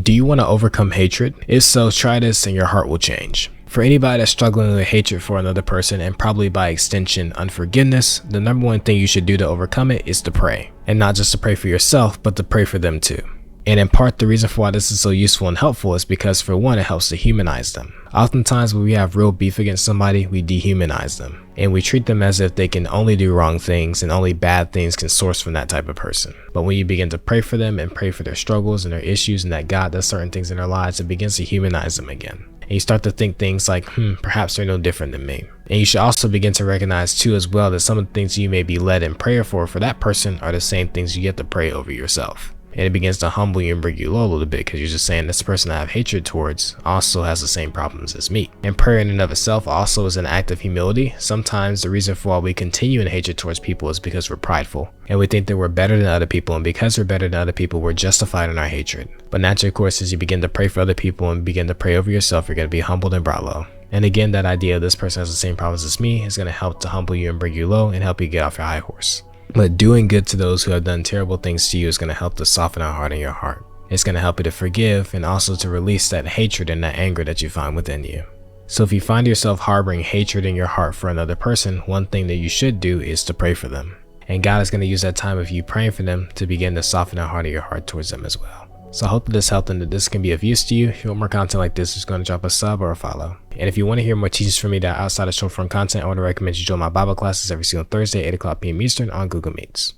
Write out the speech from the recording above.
Do you want to overcome hatred? If so, try this and your heart will change. For anybody that's struggling with hatred for another person, and probably by extension unforgiveness, the number one thing you should do to overcome it is to pray. And not just to pray for yourself, but to pray for them too. And in part, the reason for why this is so useful and helpful is because, for one, it helps to humanize them. Oftentimes when we have real beef against somebody, we dehumanize them. And we treat them as if they can only do wrong things and only bad things can source from that type of person. But when you begin to pray for them and pray for their struggles and their issues and that God does certain things in their lives, it begins to humanize them again. And you start to think things like, perhaps they're no different than me. And you should also begin to recognize too as well that some of the things you may be led in prayer for that person are the same things you get to pray over yourself. And it begins to humble you and bring you low a little bit, because you're just saying this person I have hatred towards also has the same problems as me. And prayer in and of itself also is an act of humility. Sometimes the reason for why we continue in hatred towards people is because we're prideful and we think that we're better than other people, and because we're better than other people, we're justified in our hatred. But naturally, of course, as you begin to pray for other people and begin to pray over yourself, you're going to be humbled and brought low. And again, that idea of this person has the same problems as me is going to help to humble you and bring you low and help you get off your high horse. But doing good to those who have done terrible things to you is going to help to soften our heart and your heart. It's going to help you to forgive and also to release that hatred and that anger that you find within you. So if you find yourself harboring hatred in your heart for another person, one thing that you should do is to pray for them. And God is going to use that time of you praying for them to begin to soften the heart of your heart towards them as well. So I hope that this helped and that this can be of use to you. If you want more content like this, just go and drop a sub or a follow. And if you want to hear more teachings from me that are outside of short form content, I want to recommend you join my Bible classes every single Thursday, 8 o'clock p.m. Eastern on Google Meets.